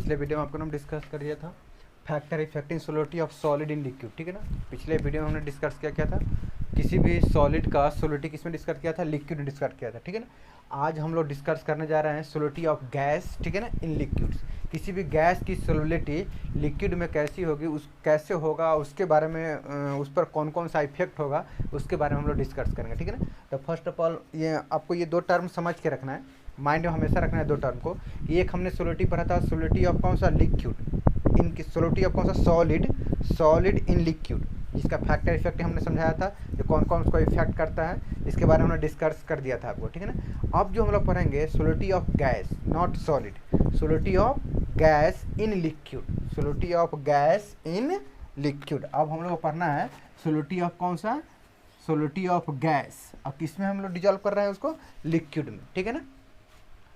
पिछले वीडियो में आपको हम डिस्कस कर दिया था factor affecting solidity of solid in liquid, ठीक है ना। पिछले वीडियो में हमने डिस्कस किया क्या था, किसी भी सॉलिड का सोलिडिटी किसमें डिस्कस किया था, लिक्विड में डिस्कस किया था, ठीक है ना। आज हम लोग डिस्कस करने जा रहे हैं सोलिडिटी ऑफ गैस, ठीक है ना, इन लिक्विड्स। किसी भी गैस की सोलिडिटी लिक्विड में कैसी होगी, उस कैसे होगा, उसके बारे में उस पर कौन कौन सा इफेक्ट होगा, उसके बारे में हम लोग डिस्कस करेंगे, ठीक है ना। तो फर्स्ट ऑफ ऑल ये आपको ये दो टर्म समझ के रखना है, माइंड में हमेशा रखना है दो टर्म को। एक हमने सोलिडिटी पढ़ा था, सोलिडिटी ऑफ कौन सा, लिक्विड। इनकी सोलिडिटी ऑफ कौन सा, सॉलिड, सॉलिड इन लिक्विड, जिसका फैक्टर इफेक्ट हमने समझाया था, जो कौन कौन उसको इफेक्ट करता है, इसके बारे में हमने डिस्कस कर दिया था आपको, ठीक है ना। अब जो हम लोग पढ़ेंगे solidity of gas, not solid, solidity of gas in liquid, solidity of gas in liquid. अब हम लोग को पढ़ना है सोलिडिटी ऑफ कौन सा, सोलिडिटी ऑफ गैस। अब किस में हम लोग डिजॉल्व कर रहे हैं उसको, लिक्विड में, ठीक है ना।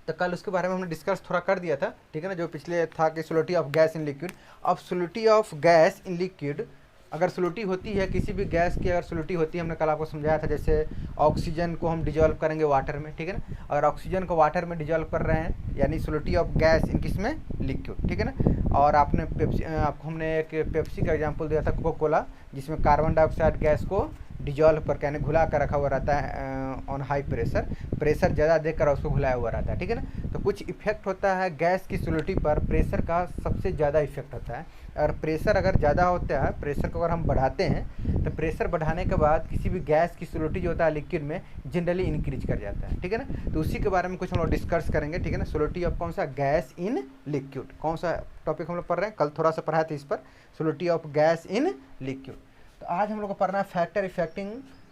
तो कल उसके बारे में हमने डिस्कस थोड़ा कर दिया था, ठीक है ना, जो पिछले था कि solidity of gas in liquid. अब solidity of gas in liquid, अगर सोलिडिटी होती है किसी भी गैस की, अगर सोलिडिटी होती है, हमने कल आपको समझाया था, जैसे ऑक्सीजन को हम डिजॉल्व करेंगे वाटर में, ठीक है ना। अगर ऑक्सीजन को वाटर में डिजॉल्व कर रहे हैं, यानी सोलिडिटी ऑफ गैस इन किस में, लिक्विड, ठीक है ना। और आपने आपको हमने एक पेप्सी का एग्जाम्पल दिया था, कोका कोला, जिसमें कार्बन डाइऑक्साइड गैस को डिजॉल्व करके यानी घुला कर रखा हुआ रहता है ऑन हाई प्रेशर, प्रेशर ज़्यादा देकर उसको घुलाया हुआ रहता है, ठीक है ना। तो कुछ इफेक्ट होता है गैस की सोलिडिटी पर, प्रेशर का सबसे ज़्यादा इफेक्ट होता है। और प्रेशर अगर ज़्यादा होता है, प्रेशर को अगर हम बढ़ाते हैं, तो प्रेशर बढ़ाने के बाद किसी भी गैस की सोलिडिटी जो होता है लिक्विड में जनरली इंक्रीज कर जाता है, ठीक है ना। तो उसी के बारे में कुछ हम लोग डिस्कस करेंगे, ठीक है ना। सोलिडिटी ऑफ कौन सा, गैस इन लिक्विड, कौन सा टॉपिक हम लोग पढ़ रहे हैं, कल थोड़ा सा पढ़ा था इस पर, solidity of gas in liquid. तो आज हम लोग को पढ़ना है factor affecting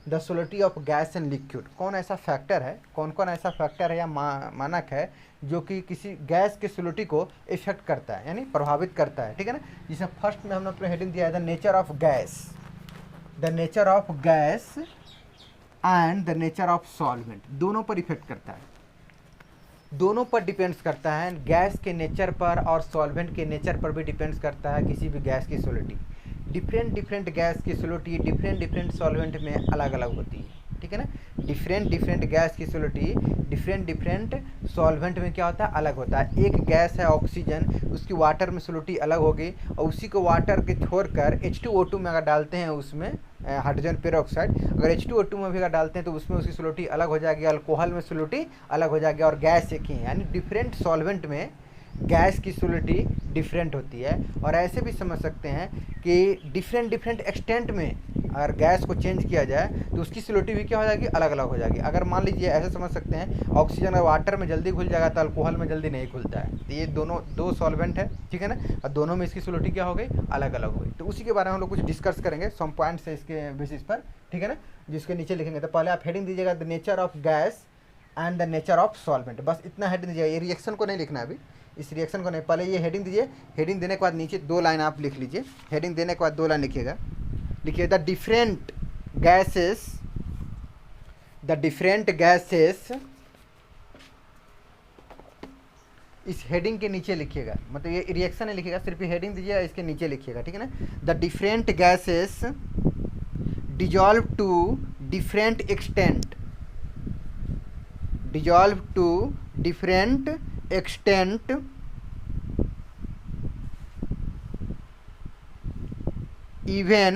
the solidity of gas and liquid. कौन ऐसा फैक्टर है, कौन कौन ऐसा फैक्टर है या मानक है जो कि किसी गैस की सोलिडिटी को इफेक्ट करता है, यानी प्रभावित करता है, ठीक है ना। जिसमें फर्स्ट में हमने अपने हेडिंग दिया है the nature of gas, the nature of gas and the nature of solvent. दोनों पर इफेक्ट करता है, दोनों पर डिपेंड्स करता है, गैस के नेचर पर और सॉल्वेंट के नेचर पर भी डिपेंड्स करता है किसी भी गैस की सोलिडिटी। डिफरेंट डिफरेंट गैस की सोलिडिटी डिफरेंट डिफरेंट सॉल्वेंट में अलग अलग होती है, ठीक है ना। डिफरेंट डिफरेंट गैस की सोलिडिटी डिफरेंट डिफरेंट सॉल्वेंट में क्या होता है, अलग होता है। एक गैस है ऑक्सीजन, उसकी वाटर में सोलिडिटी अलग होगी, और उसी को वाटर के छोड़कर H2O2 में अगर डालते हैं, उसमें हाइड्रोजन पेरोक्साइड, अगर H2O2 में भी अगर डालते हैं तो उसमें उसकी सोलिडिटी अलग हो जाएगी, अल्कोहल में सोलिडिटी अलग हो जाएगी, और गैस एक ही है, यानी डिफरेंट सॉल्वेंट में गैस की सोलिडिटी डिफरेंट होती है। और ऐसे भी समझ सकते हैं कि डिफरेंट डिफरेंट एक्सटेंट में अगर गैस को चेंज किया जाए तो उसकी सोलिडिटी भी क्या हो जाएगी, अलग अलग हो जाएगी। अगर मान लीजिए ऐसे समझ सकते हैं, ऑक्सीजन अगर वाटर में जल्दी घुल जाएगा तो अल्कोहल में जल्दी नहीं घुलता है। तो ये दोनों दो सॉल्वेंट है, ठीक है ना, और दोनों में इसकी सोलिडिटी क्या हो गई, अलग अलग हो गई। तो उसी के बारे में हम लोग कुछ डिस्कस करेंगे सम पॉइंट्स है इसके बेसिस पर, ठीक है ना, जिसके नीचे लिखेंगे। तो पहले आप हेडिंग दीजिएगा the nature of gas and the nature of solvent, बस इतना हेडिंग दीजिएगा। ये रिएक्शन को नहीं लिखना है अभी, इस रिएक्शन को नहीं, पहले ये हेडिंग दीजिए। हेडिंग देने के बाद नीचे दो लाइन आप लिख लीजिए, हेडिंग देने के बाद दो लाइन लिखिएगा। लिखिए the different gases, the different gases, इस हेडिंग के नीचे लिखिएगा, मतलब ये रिएक्शन नहीं लिखिएगा, सिर्फ हेडिंग दीजिएगा, इसके नीचे लिखिएगा, ठीक है ना। The different gases dissolve to different extent, dissolve to different extent even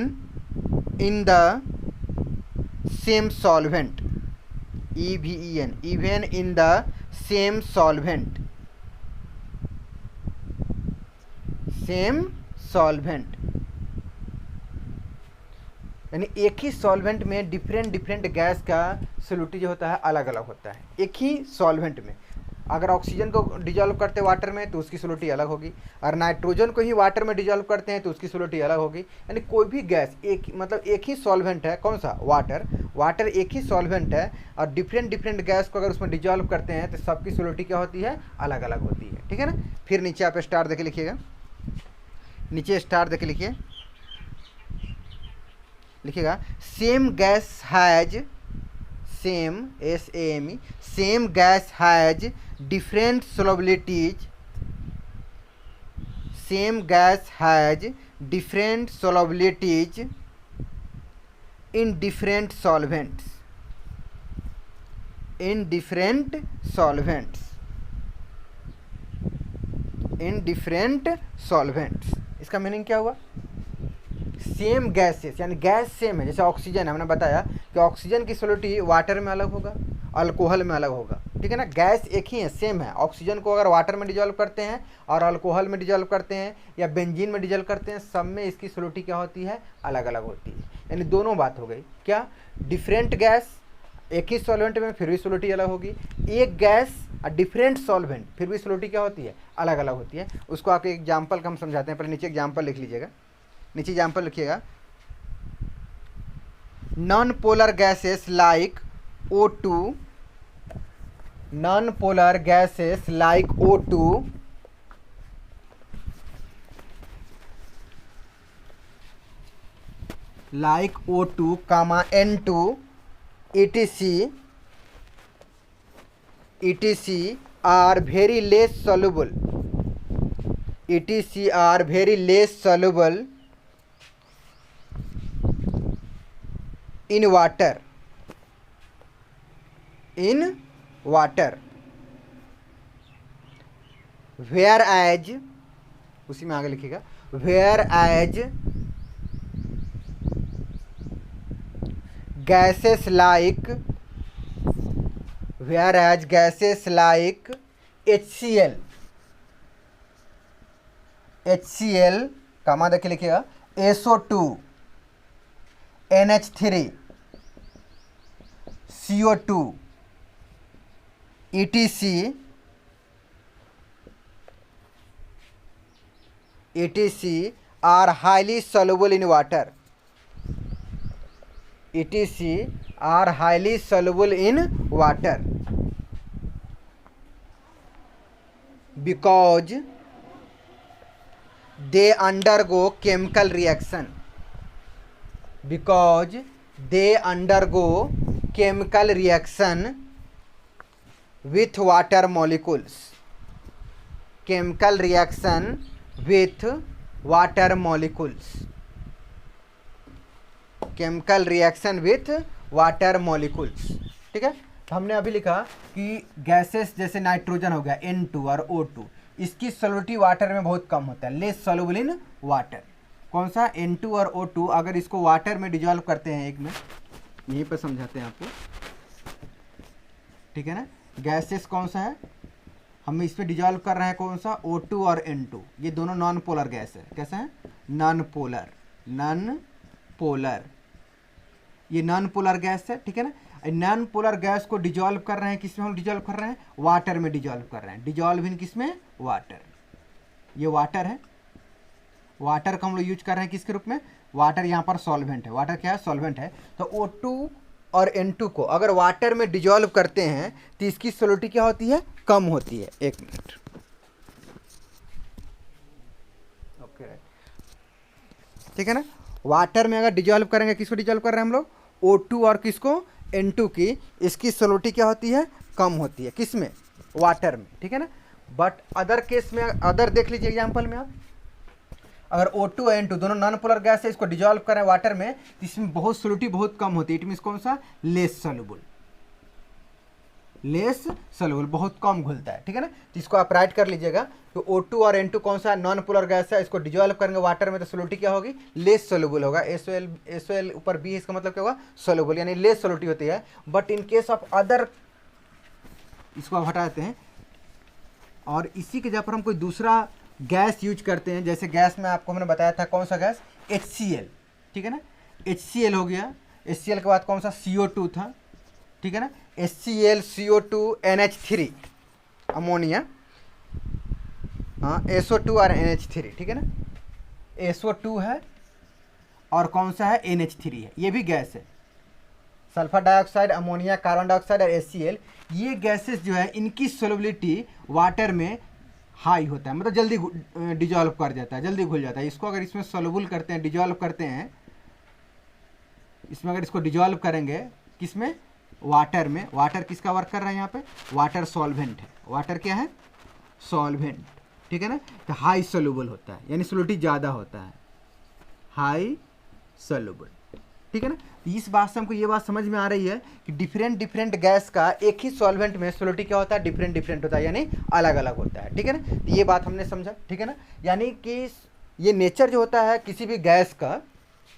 in the same solvent, even even in the same solvent, same solvent, यानी एक ही सॉल्वेंट में डिफरेंट डिफरेंट गैस का सोलिडिटी जो होता है अलग अलग होता है। एक ही सॉल्वेंट में अगर ऑक्सीजन को डिजॉल्व करते हैं वाटर में तो उसकी सोलिडिटी अलग होगी, और नाइट्रोजन को ही वाटर में डिजॉल्व करते हैं तो उसकी सोलिडिटी अलग होगी। यानी कोई भी गैस एक मतलब एक ही सॉल्वेंट है, कौन सा, वाटर, वाटर एक ही सॉल्वेंट है, और डिफरेंट डिफरेंट गैस को अगर उसमें डिजॉल्व करते हैं तो सबकी सोलिडिटी क्या होती है, अलग अलग होती है, ठीक है ना। फिर नीचे आप स्टार देके लिखिएगा, नीचे स्टार देके लिखिए, लिखिएगा same gas has, same SAME, same gas has different solubilities, same gas has different solubilities in different solvents, in different solvents, in different solvents. इसका मीनिंग क्या हुआ? सेम गैसेस, यानी गैस सेम है। जैसे ऑक्सीजन, हमने बताया कि ऑक्सीजन की सॉलिडिटी वाटर में अलग होगा, अल्कोहल में अलग होगा, ठीक है ना। गैस एक ही है, सेम है। ऑक्सीजन को अगर वाटर में डिजॉल्व करते हैं और अल्कोहल में डिजॉल्व करते हैं या बेंजीन में डिजॉल्व करते हैं, सब में इसकी सॉलिडिटी क्या होती है? अलग अलग होती है। यानी दोनों बात हो गई। क्या? डिफरेंट गैस एक ही सॉल्वेंट में फिर भी सॉलिडिटी अलग होगी, एक गैस डिफरेंट सॉल्वेंट फिर भी सॉलिडिटी क्या होती है? अलग अलग होती है। उसको आपके एग्जाम्पल का हम समझाते हैं। पहले नीचे एग्जाम्पल लिख लीजिएगा, नीचे एग्जाम्पल लिखिएगा। Non polar gases like O2, non polar gases like O2 like O2, N2, etc are very less soluble, etc are very less soluble in water, whereas, उसी में आगे लिखिएगा, whereas gases like HCl कामा देखे लिखिएगा, SO2, NH3, CO2, etc are highly soluble in water, etc are highly soluble in water because they undergo chemical reaction, with water molecules, chemical reaction with water molecules, chemical reaction with water molecules. ठीक है, तो हमने अभी लिखा कि gases जैसे nitrogen हो गया N2 और O2, इसकी सॉल्युबिलिटी वाटर में बहुत कम होता है, लेस सॉल्युबल इन वाटर। कौन सा? N2 और O2 अगर इसको वाटर में डिजॉल्व करते हैं, एक में यहीं पर समझाते हैं आपको, ठीक है ना। गैसेस कौन सा है? हम इस पर डिजॉल्व कर रहे हैं, कौन सा? O2 और N2, ये दोनों नॉन पोलर गैस है। कैसा है? नॉन पोलर, ये नॉन पोलर गैस है, ठीक है ना। नॉन पोलर गैस को डिजॉल्व कर रहे हैं, किस में हम डिजॉल्व कर रहे हैं? वाटर में डिजॉल्व कर रहे हैं। डिजॉल्व इन किस में? वाटर। ये वाटर है, वाटर का हम लोग यूज कर रहे हैं किसके रूप में? वाटर यहाँ पर सॉल्वेंट है। वाटर क्या है? सॉल्वेंट है। तो O2 और N2 को अगर वाटर में डिजॉल्व करते हैं तो इसकी सॉल्युबिलिटी क्या होती है? कम होती है। एक मिनट, ओके, ठीक है ना। वाटर में अगर डिजॉल्व करेंगे, किसको डिजॉल्व कर रहे हैं हम लोग? O2 और किसको? N2 की। इसकी सॉल्युबिलिटी क्या होती है? कम होती है। किस में? वाटर में, ठीक है ना। बट अदर केस में, अदर देख लीजिए एग्जांपल में आप, अगर O2 और N2 दोनों नॉन पोलर गैस है, इसको डिजॉल्व करें वाटर में तो इसमें बहुत सॉल्युबिलिटी बहुत कम होती है। इट मीन्स कौन सा? लेस सॉल्युबल, बहुत कम घुलता है, ठीक है ना। तो इसको आप राइट कर लीजिएगा। तो O2 और N2 कौन सा? नॉन पोलर गैस है, इसको डिजॉल्व करेंगे वाटर में तो सॉल्युबिलिटी क्या होगी? लेस सॉल्युबल होगा। SOL ऊपर B, इसका मतलब क्या होगा? सॉल्युबल, यानी लेस सॉल्युबिलिटी होती है। But in case of other, इसको आप हटा देते हैं और इसी के जगह पर हम कोई दूसरा गैस यूज करते हैं। जैसे गैस में आपको हमने बताया था, कौन सा गैस? HCl, ठीक है ना। HCl हो गया। HCl के बाद कौन सा? CO2 था, ठीक है ना। HCl, CO2, NH3, अमोनिया, हाँ, SO2 और NH3, ठीक है ना। SO2 है और कौन सा है? NH3 है। ये भी गैस है। Sulphur dioxide, ammonia, carbon dioxide और HCl, ये गैसेस जो है इनकी सॉल्युबिलिटी वाटर में हाई होता है, मतलब जल्दी डिजॉल्व कर जाता है, जल्दी घुल जाता है। इसको अगर इसमें सॉल्युबल करते हैं, डिजॉल्व करते हैं, इसमें अगर इसको डिजॉल्व करेंगे, किसमें? वाटर में। वाटर किसका वर्क कर रहा है यहाँ पे? वाटर सॉल्वेंट है। वाटर क्या है? सॉल्वेंट, ठीक है ना। तो हाई सॉल्युबल होता है, यानी सॉल्युबिलिटी ज़्यादा होता है, हाई सॉल्युबल, ठीक है ना। तो इस बात से हमको ये बात समझ में आ रही है कि डिफरेंट डिफरेंट गैस का एक ही सॉल्वेंट में सोलिडिटी क्या होता है, डिफरेंट डिफरेंट होता है, यानी अलग अलग होता है, ठीक है ना। तो ये बात हमने समझा, ठीक है ना। यानी कि ये नेचर जो होता है किसी भी गैस का,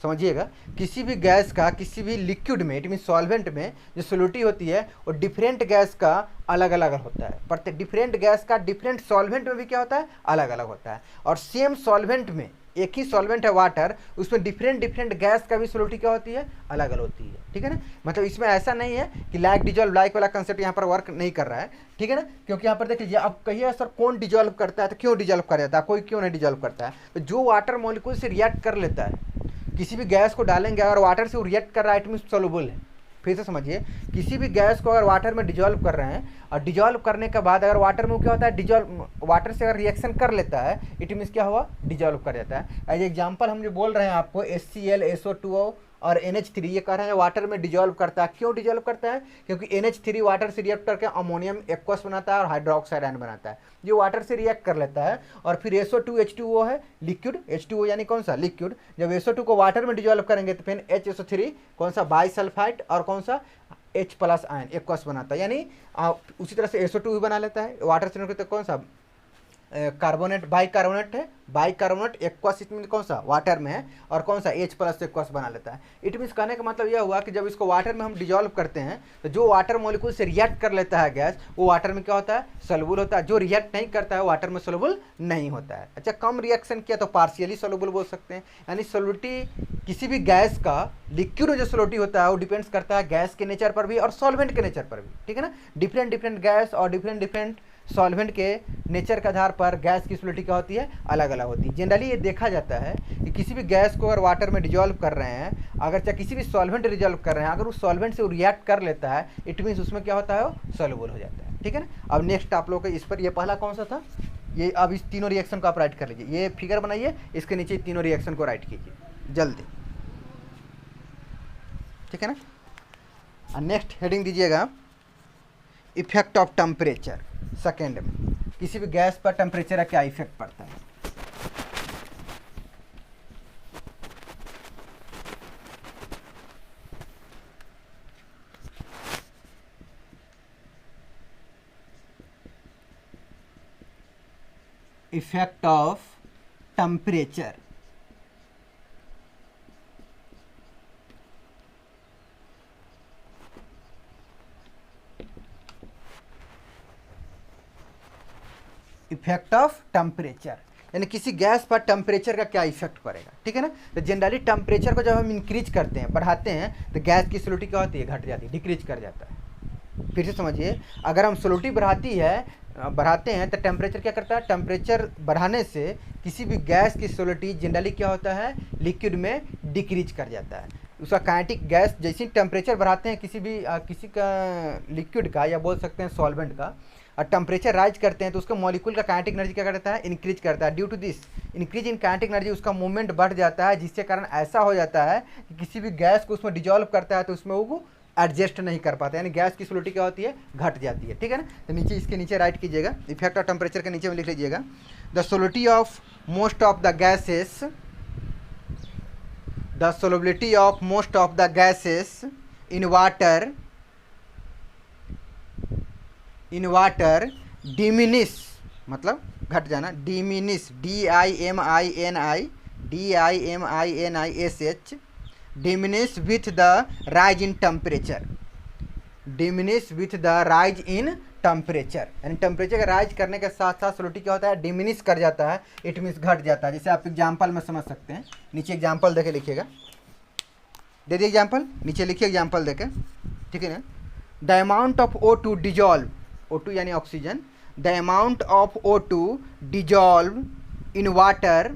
समझिएगा, किसी भी गैस का किसी भी लिक्विड में, इट मीन सॉल्वेंट में जो सोलिडिटी होती है वो डिफरेंट गैस का अलग अलग होता है, पर डिफरेंट गैस का डिफरेंट सॉल्वेंट में भी क्या होता है, अलग अलग होता है। और सेम सॉल्वेंट में, एक ही सॉल्वेंट है वाटर, उसमें डिफरेंट डिफरेंट गैस का भी सोलिडिटी क्या होती है, अलग अलग होती है, ठीक है ना। मतलब इसमें ऐसा नहीं है कि लाइक डिजॉल्व लाइक वाला कंसेप्ट यहाँ पर वर्क नहीं कर रहा है, ठीक है ना। क्योंकि यहाँ पर देखिए, अब कहिए सर कौन डिजॉल्व करता है, तो क्यों डिजॉल्व कर जाता है, कोई क्यों नहीं डिजॉल्व करता है, तो जो वाटर मॉलिक्यूल से रिएक्ट कर लेता है, किसी भी गैस को डालेंगे अगर वाटर से वो रिएक्ट कर रहा है, इट मीन्स सोलुबल है। फिर से समझिए, किसी भी गैस को अगर वाटर में डिजॉल्व कर रहे हैं और डिजॉल्व करने के बाद अगर वाटर में क्या होता है, डिजॉल्व वाटर से अगर रिएक्शन कर लेता है, इट मीन्स क्या हुआ, डिजॉल्व कर जाता है। एज एग्जांपल हम जो बोल रहे हैं आपको, HCl, SO2 और NH3, ये कह रहे हैं वाटर में डिजॉल्व करता है। क्यों डिजॉल्व करता है, क्योंकि NH3 वाटर से रिएक्ट करके अमोनियम एक्वस बनाता है और हाइड्रोक्साइड आयन बनाता है, जो वाटर से रिएक्ट कर लेता है। और फिर SO2 H2O है लिक्विड, H2O यानी कौन सा, लिक्विड। जब SO2 को वाटर में डिजॉल्व करेंगे तो फिर HSO3 कौन सा, बाइसल्फाइड और कौन सा, H+ आयन एक्वस बनाता है, यानी उसी तरह से SO2 भी बना लेता है वाटर से, तो कौन सा, कार्बोनेट, बाइकार्बोनेट है, बाइकार्बोनेट एक्वस इसमें कौन सा, वाटर में है, और कौन सा, H+ एक्वस बना लेता है। इट मीन्स कहने का मतलब यह हुआ कि जब इसको वाटर में हम डिजॉल्व करते हैं तो जो वाटर मॉलिक्यूल से रिएक्ट कर लेता है गैस, वो वाटर में क्या होता है, सोलुबल होता है। जो रिएक्ट नहीं करता है वाटर में सोलुबल नहीं होता है। अच्छा, कम रिएक्शन किया तो पार्शियली सोलुबल बोल सकते हैं। यानी सोलिडिटी किसी भी गैस का लिक्विड में जो सोलिडिटी होता है वो डिपेंड्स करता है गैस के नेचर पर भी और सॉल्वेंट के नेचर पर भी, ठीक है ना। डिफरेंट डिफरेंट गैस और डिफरेंट डिफरेंट सॉल्वेंट के नेचर के आधार पर गैस की सोलिडिटी क्या होती है, अलग अलग होती है। जनरली ये देखा जाता है कि किसी भी गैस को अगर वाटर में डिजॉल्व कर रहे हैं, अगर चाहे किसी भी सॉल्वेंट डिजॉल्व कर रहे हैं, अगर उस सॉल्वेंट से वो रिएक्ट कर लेता है, इट मीन्स उसमें क्या होता है, वो सोलुबल हो जाता है, ठीक है ना। अब नेक्स्ट आप लोग इस पर, ये पहला कौन सा था, ये अब इस तीनों रिएक्शन को आप राइट कर लीजिए, ये फिगर बनाइए, इसके नीचे तीनों रिएक्शन को राइट कीजिए जल्दी, ठीक है ना। नेक्स्ट हेडिंग दीजिएगा, इफेक्ट ऑफ टेम्परेचर। सेकेंड में किसी भी गैस पर टेम्परेचर का क्या इफेक्ट पड़ता है। Effect of temperature, effect of temperature यानी किसी गैस पर टेम्परेचर का क्या इफेक्ट पड़ेगा, ठीक है ना। तो जनरली टेम्परेचर को जब हम इंक्रीज करते हैं, बढ़ाते हैं, तो गैस की सोलिडिटी क्या होती है, घट जाती है, डिक्रीज कर जाता है। फिर से समझिए, अगर हम सोलिडिटी बढ़ाते हैं तो टेम्परेचर क्या करता है, टेम्परेचर बढ़ाने से किसी भी गैस की सोलिडिटी जनरली क्या होता है, लिक्विड में डिक्रीज कर जाता है। उसका काइनेटिक गैस, जैसे टेम्परेचर बढ़ाते हैं किसी का लिक्विड का, या बोल सकते हैं सॉल्वेंट का, और टेम्परेचर राइज करते हैं तो उसका मॉलिक्यूल का काइनेटिक एनर्जी क्या करता है, इंक्रीज करता है। Due to this increase in kinetic energy उसका मूवमेंट बढ़ जाता है, जिसके कारण ऐसा हो जाता है कि किसी भी गैस को उसमें डिजॉल्व करता है तो उसमें वो एडजस्ट नहीं कर पाता, यानी गैस की सोलिडिटी क्या होती है, घट जाती है, ठीक है ना। तो नीचे, इसके नीचे राइट कीजिएगा, इफेक्ट ऑफ टेम्परेचर के नीचे में लिख लीजिएगा, the solidity of most of the gases, the solubility of most of the gases in water diminish, मतलब घट जाना, diminish, DIMINISH, diminish with the rise in temperature, diminish with the rise in temperature, यानी temperature का rise करने के साथ साथ solidity क्या होता है, डिमिनिश कर जाता है, इट मीन्स घट जाता है। जैसे आप एग्जाम्पल में समझ सकते हैं, नीचे एग्जाम्पल देके लिखिएगा, दे दिए एग्जाम्पल, नीचे लिखिए एग्जाम्पल देके, ठीक है ना। The amount of O2 dissolve, O2 यानी oxygen, the amount of O2 dissolve in water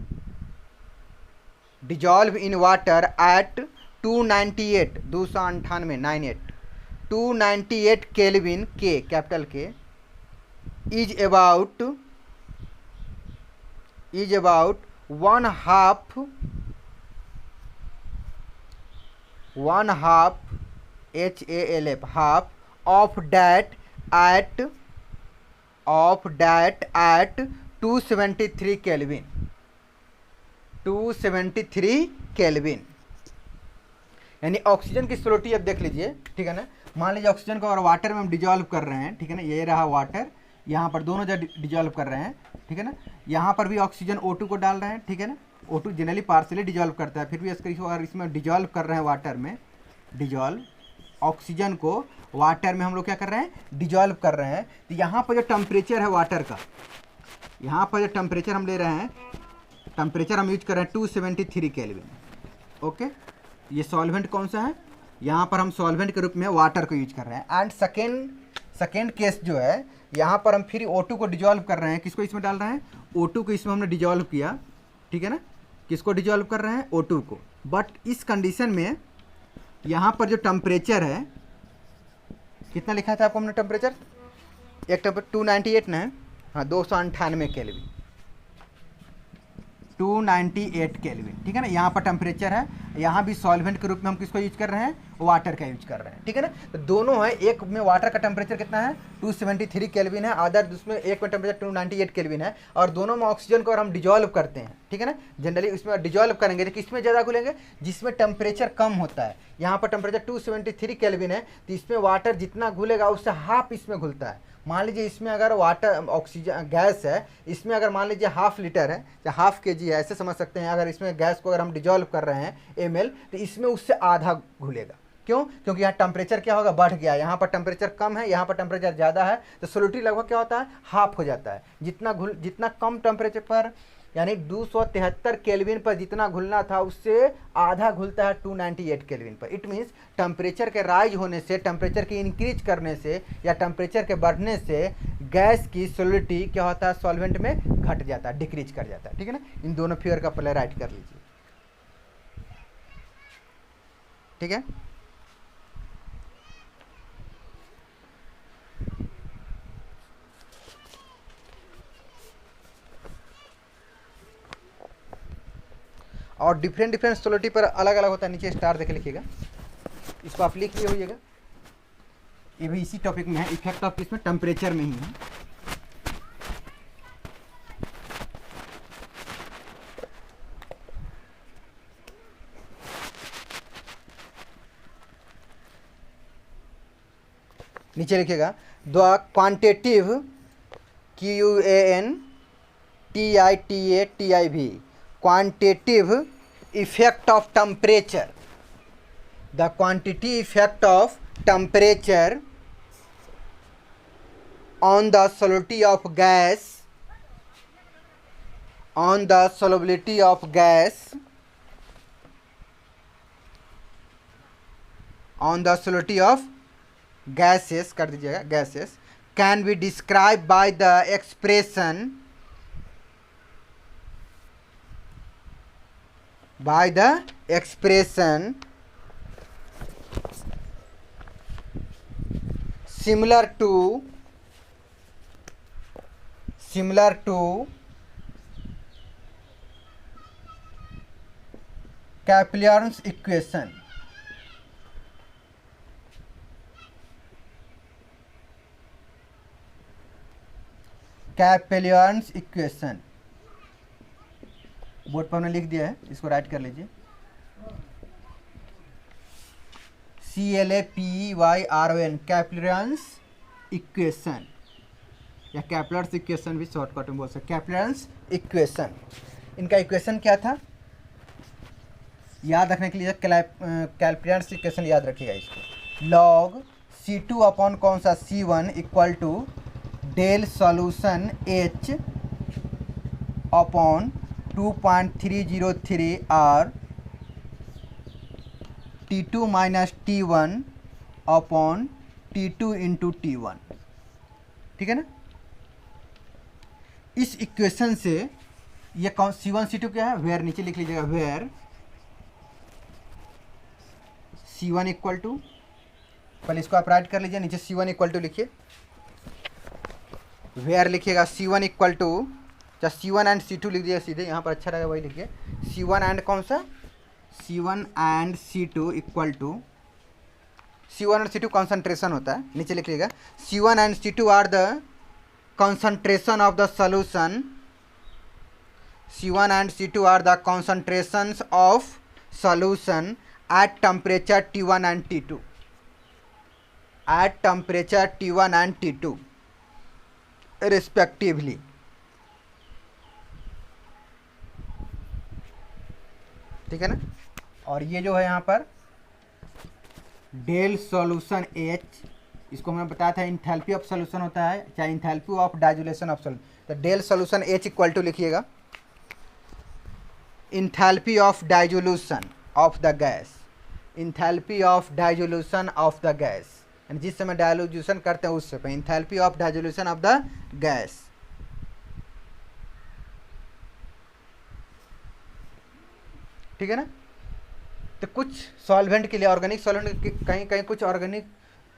at 298 kelvin के, कैपिटल के, is about 1/2 HALF, half of that at 273 Kelvin, यानी ऑक्सीजन की सोलिडिटी अब देख लीजिए, ठीक है ना। मान लीजिए ऑक्सीजन को और वाटर में हम डिजॉल्व कर रहे हैं, ठीक है ना, ये रहा वाटर, यहाँ पर दोनों जगह डिजॉल्व कर रहे हैं, ठीक है ना। यहाँ पर भी ऑक्सीजन O2 को डाल रहे हैं, ठीक है ना। O2 जनरली पार्शियली डिजॉल्व करता है, फिर भी अगर इसमें डिजॉल्व कर रहे हैं वाटर में, डिजॉल्व ऑक्सीजन को वाटर में हम लोग क्या कर रहे हैं, डिजॉल्व कर रहे हैं। तो यहाँ पर जो टेम्परेचर है वाटर का, यहाँ पर जो टेम्परेचर हम ले रहे हैं, टेम्परेचर हम यूज कर रहे हैं 273 केल्विन। ओके, ये सॉल्वेंट कौन सा है, यहाँ पर हम सॉल्वेंट के रूप में वाटर को यूज कर रहे हैं। एंड सेकेंड केस जो है, यहाँ पर हम फिर O2 को डिजॉल्व कर रहे हैं, किसको इसमें डाल रहे हैं, O2 को इसमें हमने डिजॉल्व किया, ठीक है ना। किसको डिजॉल्व कर रहे हैं, O2 को। बट इस कंडीशन में यहाँ पर जो टेम्परेचर है, कितना लिखा था आपको हमने टेम्परेचर, एक टेम्परेचर 298 ना है, हाँ 298 केल्विन, 298 केल्विन, ठीक है ना। यहाँ पर टेम्परेचर है, यहाँ भी सॉल्वेंट के रूप में हम किसको यूज कर रहे हैं, वाटर का यूज कर रहे हैं, ठीक है ना। तो दोनों है, एक में वाटर का टेम्परेचर कितना है 273 केल्विन है, अदर उसमें एक में टेम्परेचर 298 केल्विन है, और दोनों में ऑक्सीजन को अगर हम डिजॉल्व करते हैं, ठीक है ना, जनरली इसमें डिजॉल्व करेंगे तो किसमें ज़्यादा घुलेंगे, जिसमें टेम्परेचर कम होता है। यहाँ पर टेम्परेचर 273 केल्विन है, तो इसमें वाटर जितना घुलेगा उससे हाफ इसमें घुलता है। मान लीजिए इसमें अगर वाटर ऑक्सीजन गैस है, इसमें अगर मान लीजिए हाफ लीटर है या हाफ kg है, ऐसे समझ सकते हैं। अगर इसमें गैस को अगर हम डिजॉल्व कर रहे हैं ml, तो इसमें उससे आधा घुलेगा। क्यों, क्योंकि यहाँ टेम्परेचर क्या होगा, बढ़ गया, यहाँ पर टेम्परेचर कम है, यहाँ पर टेम्परेचर ज़्यादा है, तो सोलिडिटी लगभग क्या होता है, हाफ हो जाता है। जितना कम टेम्परेचर पर, यानी 273 केल्विन पर जितना घुलना था उससे आधा घुलता है 298 केल्विन पर। इट मीन्स टेम्परेचर के राइज होने से, टेम्परेचर के इंक्रीज करने से या टेम्परेचर के बढ़ने से गैस की सोलिडिटी क्या होता है, सॉल्वेंट में घट जाता है, डिक्रीज कर जाता है, ठीक है ना। इन दोनों फिगर का पहले राइट कर लीजिए, ठीक है। और डिफरेंट सोलिडिटी पर अलग अलग होता है, नीचे स्टार देके लिखिएगा, इसको आप लिख लिए होइएगा। ये भी इसी टॉपिक में है, इफेक्ट ऑफ इसमें टेम्परेचर में ही है। नीचे लिखिएगा, the quantitative QUANTITATIV quantitative effect of temperature, the quantity effect of temperature on the solubility of gas, on the solubility of gas, on the solubility of gases, कर दीजिएगा, gases can be described by the expression, by the expression similar to Kaplan's equation, Kaplan's equation board पर हमने लिख दिया है, इसको right कर लीजिए, CLAPEYRON कैप्लर्स इक्वेशन, या कैप्लर्स इक्वेशन भी शॉर्टकट में बोल सकते, कैप्लर्स इक्वेशन। इनका इक्वेशन क्या था, याद रखने के लिए कैप्लर्स इक्वेशन याद रखिएगा इसको, लॉग C2 अपॉन कौन सा C1 equal to del solution H upon 2.303 R T2 minus T1 upon T2 into T1, ठीक है ना। इस इक्वेशन से ये कौन C1 C2 क्या है, वेयर, नीचे लिख लीजिएगा, वेयर C1 इक्वल टू, पहले इसको आप राइट कर लीजिए, नीचे C1 इक्वल टू लिखिए, वेयर लिखिएगा C1 इक्वल टू, चाहे C1 एंड C2 लिख दिए सीधे, यहाँ पर अच्छा रहेगा वही लिखिए, C1 एंड कौन सा, C1 and C2 equal to, C1 और C2 कॉन्सेंट्रेशन होता है, नीचे लिख लीजिएगा, C1 and C2 are the concentration of the solution, C1 and C2 are the concentrations of solution at temperature T1 and T2, at temperature T1 and T2 respectively. ठीक है ना। और ये जो है यहाँ पर डेल सॉल्यूशन H, इसको हमने बताया था इंथैल्पी ऑफ सॉल्यूशन होता है, चाहे enthalpy of dilution of solution. तो del solution H equal to लिखिएगा enthalpy of dilution of the gas, enthalpy of dilution of the gas, यानी जिस समय डाइल्यूशन करते हैं उस समय enthalpy of dilution of the gas. ठीक है ना। तो कुछ सॉल्वेंट के लिए, ऑर्गेनिक सॉल्वेंट कहीं कहीं कुछ ऑर्गेनिक,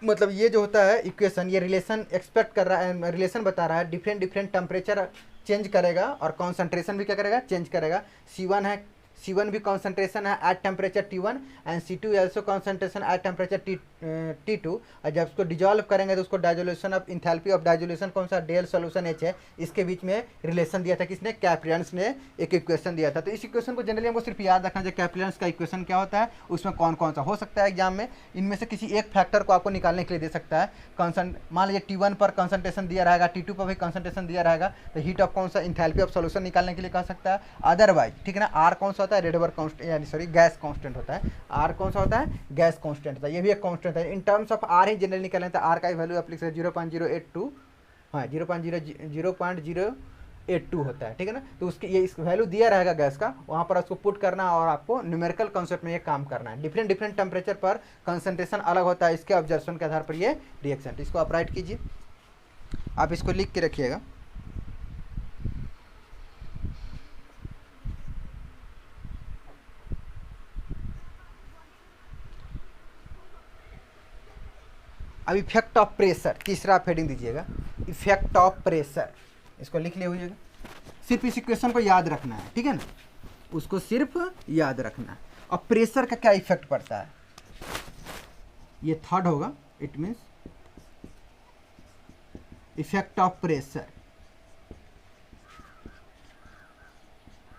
मतलब ये जो होता है इक्वेशन, ये रिलेशन एक्सपेक्ट कर रहा है, रिलेशन बता रहा है डिफरेंट डिफरेंट टेम्परेचर चेंज करेगा और कॉन्सेंट्रेशन भी क्या करेगा, चेंज करेगा। C1 है, C1 भी कॉन्सेंट्रेशन है at temperature T1 and C2 also concentration at temperature T2। और जब उसको डिजॉल्व करेंगे तो उसको dilution of enthalpy of dilution कौन सा, डेल सॉल्यूशन H है। इसके बीच में रिलेशन दिया था किसने, कैप्रियंस ने एक इक्वेशन दिया था। तो इस इक्वेशन को जनरली हमको सिर्फ याद रखना चाहिए कैप्रियंस का इक्वेशन क्या होता है, उसमें कौन कौन सा हो सकता है एग्जाम में। इनमें से किसी एक फैक्टर को आपको निकालने के लिए दे सकता है। मान लीजिए T1 पर कॉन्सेंट्रेशन दिया रहेगा, T2 पर भी कॉन्सेंट्रेशन दिया रहेगा, तो हीट ऑफ कौन सा, इंथैल्पी ऑफ सॉल्यूशन निकालने के लिए कह सकता है। अदरवाइज ठीक है ना, आर कौन सा होता है, रेडबर कांस्टेंट, यानी सॉरी गैस कांस्टेंट होता है। आर कौन सा होता है, गैस कांस्टेंट होता है। ये भी एक कांस्टेंट है। इन टर्म्स ऑफ आर ही जनरली निकालें तो आर का वैल्यू आप लिख सकते 0.082, हाँ 0.082 होता है। ठीक है ना। तो उसकी ये इस वैल्यू दिया रहेगा गैस का, वहाँ पर उसको पुट करना और आपको न्यूमेरिकल कॉन्सेप्ट में ये काम करना है। डिफरेंट डिफरेंट टेम्परेचर पर कंसंट्रेशन अलग होता है, इसके ऑब्जर्वेशन के आधार पर ये रिएक्शन। इसको आप राइट कीजिए, आप इसको लिख के रखिएगा। अब इफेक्ट ऑफ प्रेशर, तीसरा आप हेडिंग दीजिएगा इफेक्ट ऑफ प्रेशर, इसको लिख लीजिएगा। सिर्फ इस इक्वेशन को याद रखना है, ठीक है ना, उसको सिर्फ याद रखना है। और प्रेशर का क्या इफेक्ट पड़ता है, ये थर्ड होगा, it means effect of pressure.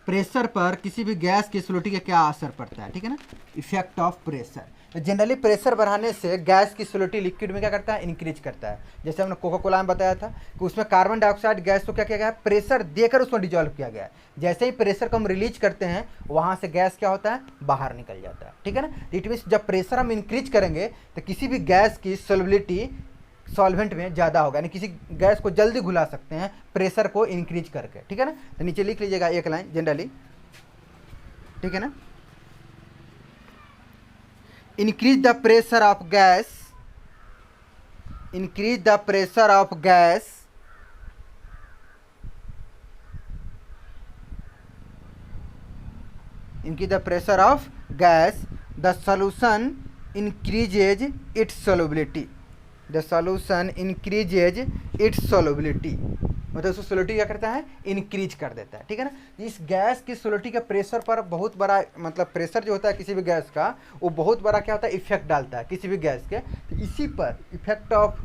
Pressure पर किसी भी गैस की सोलिडिटी का क्या असर पड़ता है, ठीक है ना, इफेक्ट ऑफ प्रेशर। तो जनरली प्रेशर बढ़ाने से गैस की सोलिडिटी लिक्विड में क्या करता है, इंक्रीज करता है। जैसे हमने कोका कोला में बताया था कि उसमें कार्बन डाइऑक्साइड गैस को क्या किया गया है, प्रेशर देकर उसको डिजोल्व किया गया है। जैसे ही प्रेशर को हम रिलीज करते हैं वहाँ से गैस क्या होता है, बाहर निकल जाता है। ठीक है ना। इट मीन्स जब प्रेशर हम इंक्रीज करेंगे तो किसी भी गैस की सोलिबिलिटी सॉल्वेंट में ज़्यादा होगा, यानी किसी गैस को जल्दी घुला सकते हैं प्रेशर को इंक्रीज करके। ठीक है ना। तो नीचे लिख लीजिएगा एक लाइन जनरली, ठीक है ना, increase the pressure of gas, increase the pressure of gas, increase the pressure of gas, the solution increases it's solubility, the solution increases it's solubility, मतलब उसको सोलिडिटी क्या करता है, इंक्रीज कर देता है। ठीक है ना। इस गैस की सोलिडिटी के प्रेशर पर बहुत बड़ा, मतलब प्रेशर जो होता है किसी भी गैस का, वो बहुत बड़ा क्या होता है, इफेक्ट डालता है किसी भी गैस के। तो इसी पर effect of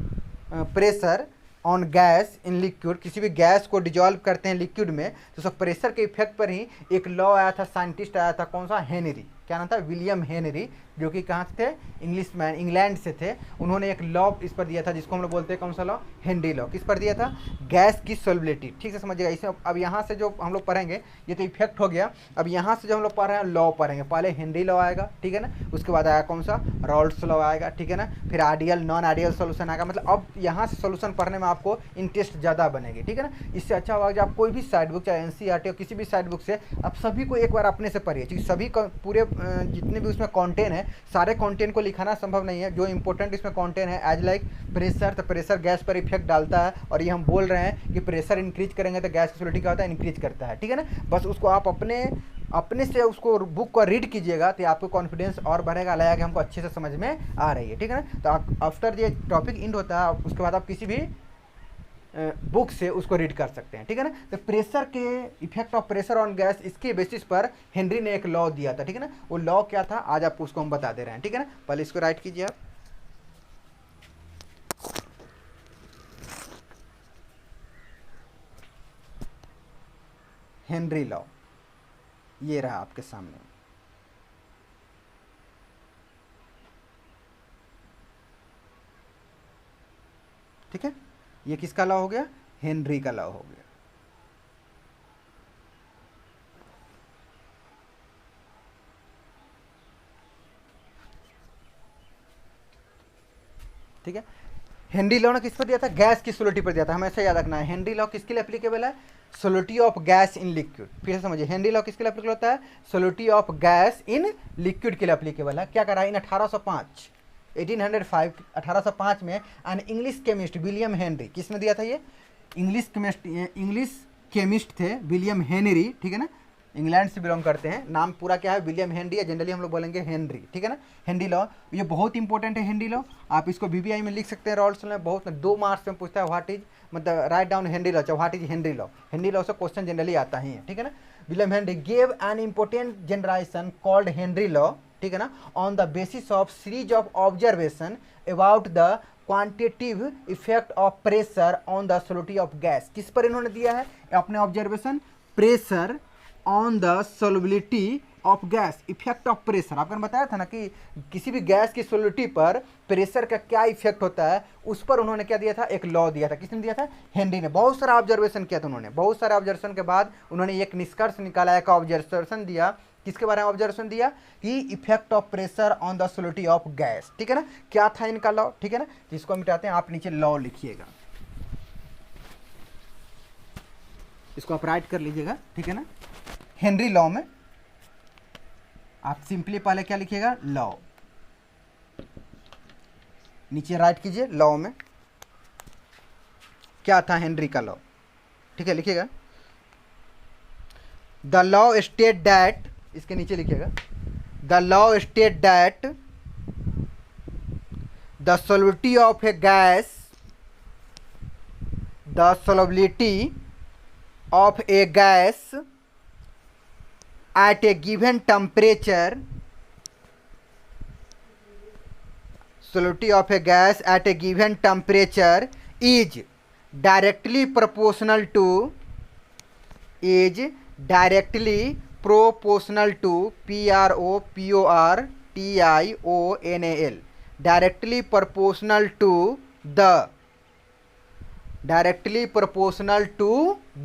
pressure on gas in liquid, किसी भी गैस को डिजॉल्व करते हैं लिक्विड में, तो सब प्रेशर के इफेक्ट पर ही एक लॉ आया था, साइंटिस्ट आया था, कौन सा, हेनरी, क्या नाम था, विलियम हेनरी, जो कि कहाँ से थे, इंग्लिश मैन, इंग्लैंड से थे। उन्होंने एक लॉ इस पर दिया था जिसको हम लोग बोलते हैं कौन सा लॉ, हेनरी लॉ। किस पर दिया था, गैस की सोलिबिलिटी। ठीक से समझिएगा। इसे अब यहाँ से जो हम लोग पढ़ेंगे, ये तो इफेक्ट हो गया, अब यहाँ से जो हम लोग पढ़ रहे हैं लॉ पढ़ेंगे। पहले हेनरी लॉ आएगा, ठीक है ना, उसके बाद आएगा कौन सा, रॉल्ड्स लॉ आएगा, ठीक है ना, फिर आइडियल नॉन आइडियल सोल्यूशन आएगा। मतलब अब यहाँ से सोल्यूशन पढ़ने में आपको इंटरेस्ट ज़्यादा बनेगी। ठीक है ना। इससे अच्छा होगा कि आप कोई भी साइड बुक, चाहे NCERT हो, किसी भी साइड बुक से आप सभी को एक बार अपने से पढ़िए, क्योंकि सभी पूरे जितने भी उसमें कंटेंट है, सारे कंटेंट को लिखाना संभव नहीं है। जो इंपॉर्टेंट इसमें कंटेंट है एज लाइक प्रेशर, तो प्रेशर गैस पर इफेक्ट डालता है, और ये हम बोल रहे हैं कि प्रेशर इंक्रीज करेंगे तो गैस की सोलिडिटी क्या होता है, इंक्रीज करता है। ठीक है ना। बस उसको आप अपने से उसको बुक को रीड कीजिएगा तो आपको कॉन्फिडेंस और बढ़ेगा, लगेगा कि हमको अच्छे से समझ में आ रही है। ठीक है ना। तो आप आफ्टर ये टॉपिक इंड होता है, उसके बाद आप किसी भी बुक से उसको रीड कर सकते हैं। ठीक है ना। तो प्रेशर के effect of pressure on gas, इसके बेसिस पर हेनरी ने एक लॉ दिया था। ठीक है ना। वो लॉ क्या था, आज आपको उसको हम बता दे रहे हैं। ठीक है ना। पहले इसको राइट कीजिए आप, हेनरी लॉ, ये रहा आपके सामने। ठीक है, ये किसका लॉ हो गया, हेनरी का लॉ हो गया। ठीक है, हेनरी लॉ ने किस पर दिया था, गैस की सोलिडिटी पर दिया था, हमेशा याद रखना है। हेनरी लॉ किसके लिए एप्लीकेबल है, solidity of gas in liquid. फिर से समझिए, हेनरी लॉ किसके लिए एप्लीकेबल होता है, solidity of gas in liquid के लिए एप्लीकेबल है। क्या करा इन 1805 1805 में an English chemist William Henry, किसने दिया था ये, इंग्लिश केमिस्ट थे विलियम हेनरी, ठीक है ना, इंग्लैंड से बिलोंग करते हैं। नाम पूरा क्या है, विलियम हेनरी है, जनरली हम लोग बोलेंगे हेनरी, ठीक है ना। हेनरी लॉ ये बहुत इंपॉर्टेंट है, हेनरी लॉ आप इसको बीबीआई में लिख सकते हैं, रॉल्स में बहुत 2 मार्क्स में पूछता है, व्हाट इज मतलब write down Henry law, what is Henry law. Henry law से क्वेश्चन जनरली आता ही है, ठीक है ना। William Henry gave an important generalization called Henry law, ठीक है ना, on the basis of series of observation about the quantitative effect of pressure on the solidity of gas. किस पर इन्होंने दिया है अपने observation, pressure on the solubility of gas, effect of pressure. आपने बताया था ना कि किसी भी गैस की सोलिडिटी पर प्रेशर का क्या इफेक्ट होता है, उस पर उन्होंने क्या दिया था, एक लॉ दिया था। किसने दिया था, हेनरी ने। बहुत सारा ऑब्जर्वेशन किया था उन्होंने, बहुत सारे ऑब्जर्वेशन के बाद उन्होंने एक निष्कर्ष निकाला, एक ऑब्जर्वेशन दिया। किसके बारे में ऑब्जर्वेशन दिया, कि effect of pressure on the solidity of gas, ठीक है ना। क्या था इनका लॉ, ठीक है ना, जिसको हम मिटाते हैं, आप नीचे लॉ लिखिएगा, इसको आप राइट कर लीजिएगा, ठीक है ना। हेनरी लॉ में आप सिंपली पहले क्या लिखिएगा, लॉ, नीचे राइट कीजिए, लॉ में क्या था हेनरी का लॉ, ठीक है, लिखिएगा। द लॉ स्टेट दैट, इसके नीचे लिखिएगा, the law state that the solubility of A gas, the solubility of A gas at a given temperature, solidity of a gas at a given temperature is directly proportional to PROPORTIONAL, directly proportional to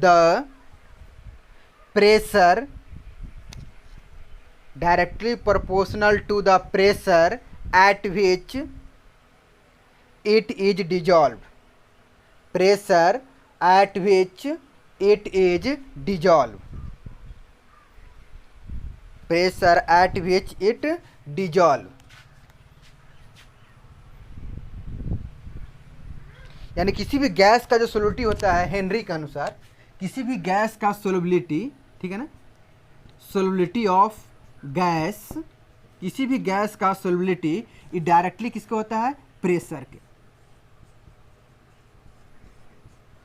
the pressure, directly proportional to the pressure at which it is dissolved, pressure at which it is dissolved, pressure at which it dissolved। यानी किसी भी gas का जो solubility होता है Henry के अनुसार, किसी भी गैस का सोलिबिलिटी, ठीक है ना, सोलिबिलिटी ऑफ गैस, किसी भी गैस का सोलिबिलिटी ये डायरेक्टली किसके होता है, प्रेशर के,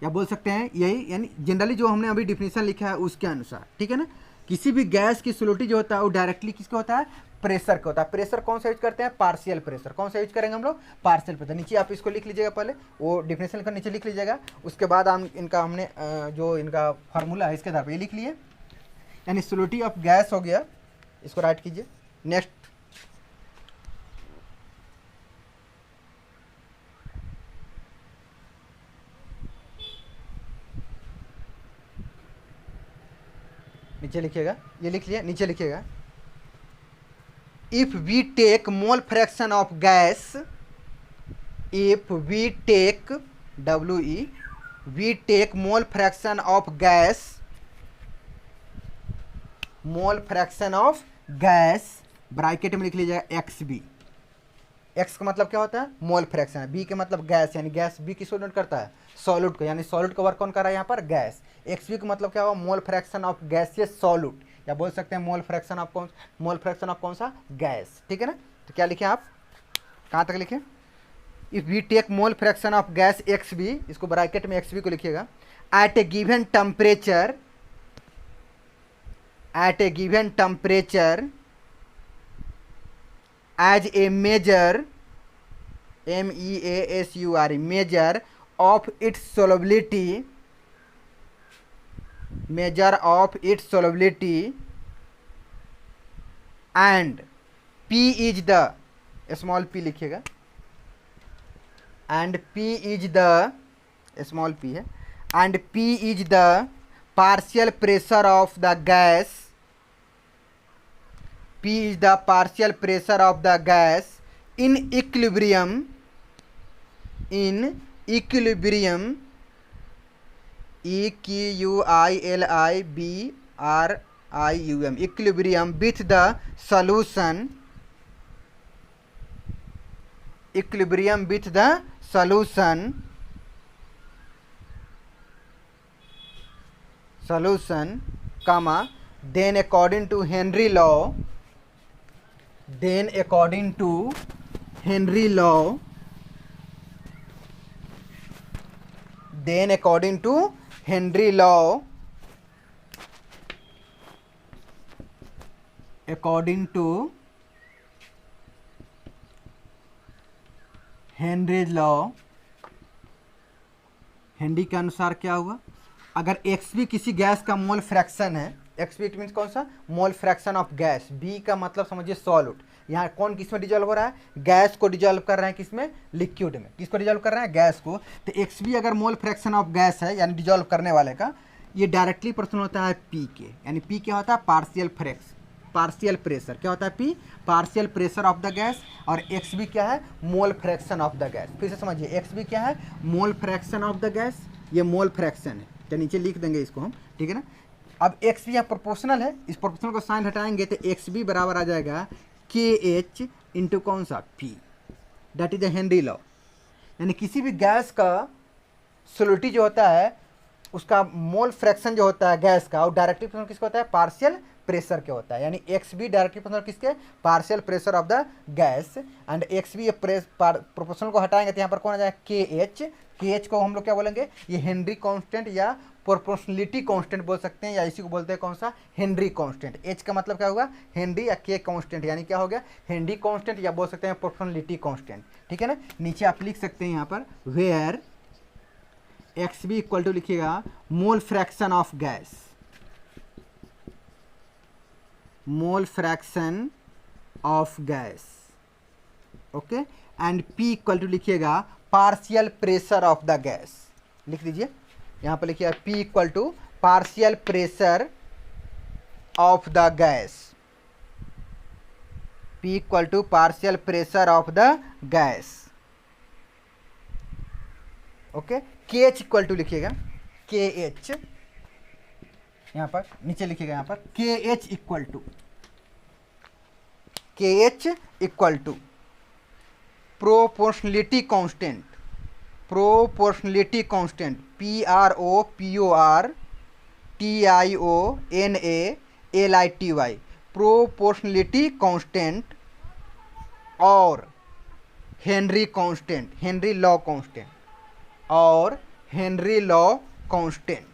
या बोल सकते हैं यही, यानी जनरली जो हमने अभी डिफिनेशन लिखा है उसके अनुसार, ठीक है ना। किसी भी गैस की सोलिबिलिटी जो होता है वो डायरेक्टली किसका होता है, प्रेशर का होता है। प्रेशर कौन सा यूज करते हैं, पार्शियल प्रेशर। कौन सा यूज करेंगे हम लोग, पार्शियल प्रेशर। नीचे आप इसको लिख लीजिएगा, पहले वो डिफिनेशन का नीचे लिख लीजिएगा, उसके बाद हम इनका हमने जो इनका फार्मूला है इसके आधार पर ये लिख लिए, यानी सोलिबिलिटी ऑफ गैस हो गया, इसको राइट कीजिए। नेक्स्ट, नीचे लिखिएगा, ये लिख लिया, नीचे लिखिएगा, if we take mole fraction of gas, if we take WE, we take mole fraction of gas, mole fraction of gas, bracket में लिख लीजिएगा XB। एक्स का मतलब क्या होता है, मोल फ्रैक्शन है, बी के मतलब गैस, यानी गैस बी किसको डिनोट करता है, सॉल्यूट को, यानी सॉल्यूट का वर्क कौन कर रहा है यहाँ पर, गैस। XB का मतलब क्या हुआ, मोल फ्रैक्शन ऑफ गैसियस सॉल्यूट, या बोल सकते हैं मोल फ्रैक्शन ऑफ कौन सा, गैस, ठीक है ना। तो क्या लिखे आप, कहाँ तक लिखे, if we take mole fraction of gas XB, इसको ब्रैकेट में XB को लिखिएगा, at a given temperature, at a given temperature as a measure, MEASURE, measure of its solubility, measure of its solubility, and P is the, small p लिखिएगा, and P is the, small p है, and P is the partial pressure of the gas, P is the partial pressure of the gas in equilibrium, equilibrium, equilibrium with the solution, comma, then according to Henry law, Henry के अनुसार क्या हुआ, अगर XB किसी gas का mole fraction है, XB it means कौन सा, मोल फ्रैक्शन ऑफ गैस, B का मतलब समझिए सॉल्यूट, यहाँ कौन किस में डिजॉल्व हो रहा है, गैस को डिजॉल्व कर रहे हैं, किसमें, लिक्विड में, किसको डिजॉल्व कर रहे हैं, गैस को। तो XB अगर मोल फ्रैक्शन ऑफ गैस है यानी डिजॉल्व करने वाले का, ये डायरेक्टली प्रोपोर्शनल होता है P के, यानी P क्या होता है, पार्शियल प्रेशर, क्या होता है P, partial pressure of the gas, और XB क्या है, mole fraction of the gas. फिर से समझिए, XB क्या है, mole fraction of the gas, ये मोल फ्रैक्शन है, तो नीचे लिख देंगे इसको हम, ठीक है ना। अब XB यहाँ प्रोपोर्शनल है, इस प्रोपोर्शनल को साइन हटाएंगे तो XB बराबर आ जाएगा KH इंटू कौन सा, P, that is the Henry law. यानी किसी भी गैस का सोलिडिटी जो होता है उसका मोल फ्रैक्शन जो होता है गैस का, वो डायरेक्टली प्रोपोर्शनल किसका होता है, पार्शियल प्रेशर के होता है, यानी XB डायरेक्टली प्रोपोर्शनल किसके, partial pressure of the gas, and XB proportional को हटाएंगे तो यहाँ पर कौन आ जाएगा, KH को हम लोग क्या बोलेंगे, ये हेनरी कांस्टेंट या प्रोपोर्शनलिटी कांस्टेंट बोल सकते हैं, या इसी को बोलते हैं कौन सा, हेनरी कांस्टेंट। H का मतलब क्या होगा, हेनरी, या K कांस्टेंट, यानी क्या हो गया, हेनरी कांस्टेंट, या बोल सकते हैं प्रोपोर्शनलिटी कांस्टेंट, ठीक है ना। नीचे आप लिख सकते हैं यहाँ पर वेयर XB इक्वल टू लिखिएगा mole fraction of gas, okay, and P equal to लिखिएगा partial pressure of the gas, लिख दीजिए यहाँ पर, लिखिए P equal to partial pressure of the gas, P equal to partial pressure of the gas, okay. KH equal to लिखिएगा, KH यहाँ पर नीचे लिखिएगा, यहाँ पर KH equal to proportionality constant, PROPORTIONALITY, proportionality constant, और हेनरी लॉ कांस्टेंट,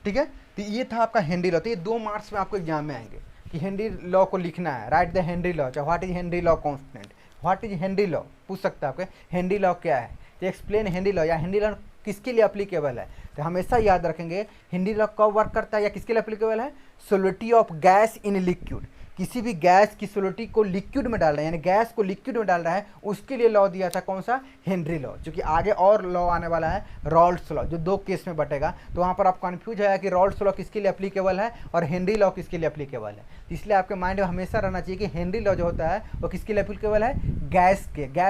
ठीक है। तो ये था आपका हेनरी लॉ। तो ये 2 मार्क्स में आपको एग्जाम में आएंगे कि हेनरी लॉ को लिखना है, right the Henry law, what is Henry law constant, what is Henry law, पूछ सकता है आपके, हेनरी लॉ क्या है, तो एक्सप्लेन हेनरी लॉ, या हेनरी लॉ किसके लिए अप्लीकेबल है। तो हमेशा याद रखेंगे हेनरी लॉ कब वर्क करता है या किसके लिए अप्लीकेबल है, solidity of gas in liquid, किसी भी गैस की सोलिडिटी को लिक्विड में डाल रहा है, यानी गैस को लिक्विड में डाल रहा है, उसके लिए लॉ दिया था कौन सा, हेनरी लॉ। क्योंकि आगे और लॉ आने वाला है रॉल्ड्स लॉ, जो 2 केस में बटेगा, तो वहाँ पर आप कंफ्यूज है कि रॉल्ड्स लॉ किसके लिए अप्लीकेबल है और हेनरी लॉ किसके लिए अप्लीकेबल है। तो इसलिए आपके माइंड में हमेशा रहना चाहिए कि हेनरी लॉ जो होता है वो किसके लिए अप्लीकेबल है, गैस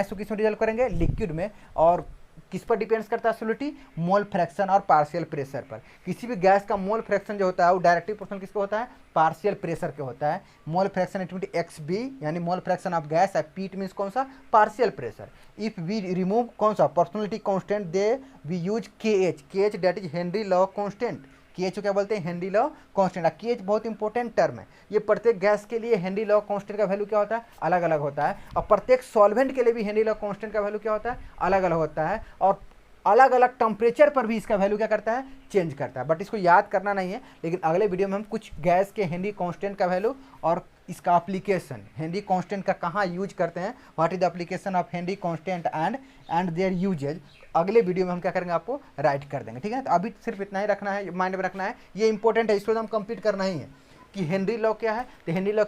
को किस में डिजॉल्व करेंगे, लिक्विड में, और किस पर डिपेंड्स करता है सोलिडिटी, मोल फ्रैक्शन और पार्शियल प्रेशर पर। किसी भी गैस का मोल फ्रैक्शन जो होता है वो डायरेक्टली प्रोपोर्शनल किसको होता है, पार्शियल प्रेशर के होता है। Mole fraction it mean XB, यानी मोल फ्रैक्शन ऑफ गैस, है P इट मीन्स कौन सा, partial pressure. If we remove कौन सा, personality constant, then we use KH that is Henry law constant. KH को क्या बोलते हैं, हेनरी लॉ कांस्टेंट। KH बहुत इंपॉर्टेंट टर्म है, ये प्रत्येक गैस के लिए हेनरी लॉ कांस्टेंट का वैल्यू क्या होता है, अलग अलग होता है, और प्रत्येक सॉल्वेंट के लिए भी हेनरी लॉ कांस्टेंट का वैल्यू क्या होता है, अलग अलग होता है, और अलग अलग टेम्परेचर पर भी इसका वैल्यू क्या करता है, चेंज करता है। बट इसको याद करना नहीं है, लेकिन अगले वीडियो में हम कुछ गैस के हेनरी कांस्टेंट का वैल्यू और इसका एप्लीकेशन, हेनरी कांस्टेंट का कहाँ यूज करते हैं, what is the application of Henry constant and their usages, अगले वीडियो में हम क्या करेंगे, आपको राइट कर देंगे, ठीक है। तो अभी सिर्फ इतना ही रखना है, माइंड में रखना है, ये इंपॉर्टेंट है, इसको तो हम कंप्लीट करना ही है कि हेनरी लॉ क्या है। तो हेनरी लॉ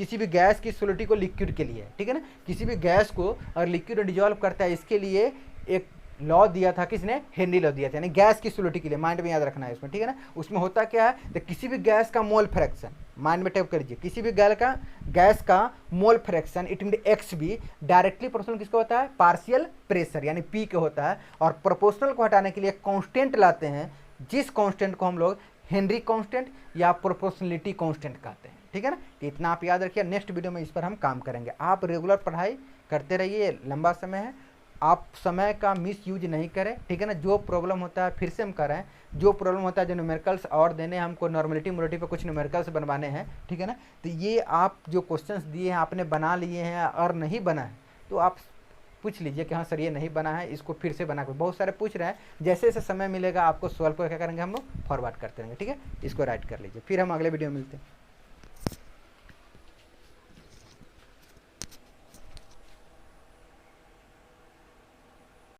किसी भी गैस की सॉलिडिटी को लिक्विड के लिए, ठीक है ना, किसी भी गैस को और लिक्विड डिजॉल्व करता है, इसके लिए एक लॉ दिया था, किसने, हेनरी लॉ दिया था, यानी गैस की सॉलिडिटी के लिए, माइंड में याद रखना है इसमें, ठीक है ना। उसमें होता क्या है, तो किसी भी गैस का मोल फ्रैक्शन, माइंड में टाइप कर लीजिए, किसी भी गैस का मोल फ्रैक्शन इट मीन एक्स भी डायरेक्टली प्रोपोर्शनल किसका होता है, पार्शियल प्रेशर यानी पी के होता है। और प्रोपोर्शनल को हटाने के लिए कांस्टेंट लाते हैं, जिस कांस्टेंट को हम लोग हेनरी कांस्टेंट या प्रोपोर्शनलिटी कांस्टेंट कहते हैं, ठीक है ना। तो इतना आप याद रखिए, नेक्स्ट वीडियो में इस पर हम काम करेंगे। आप रेगुलर पढ़ाई करते रहिए, लंबा समय है, आप समय का मिस यूज नहीं करें, ठीक है ना। जो प्रॉब्लम होता है फिर से हम करें, जो प्रॉब्लम होता है, जो न्यूमेरिकल्स और देने हैं हमको, नॉर्मलिटी मोलिटी पे कुछ न्यूमेरिकल्स बनवाने हैं, ठीक है ना। तो ये आप जो क्वेश्चंस दिए हैं आपने बना लिए हैं और नहीं बना है तो आप पूछ लीजिए कि हाँ सर ये नहीं बना है, इसको फिर से बना कर, बहुत सारे पूछ रहे हैं। जैसे जैसे समय मिलेगा आपको सॉल्व को क्या करेंगे हम लोग फॉरवर्ड करते रहेंगे, ठीक है। इसको राइट कर लीजिए, फिर हम अगले वीडियो में मिलते हैं।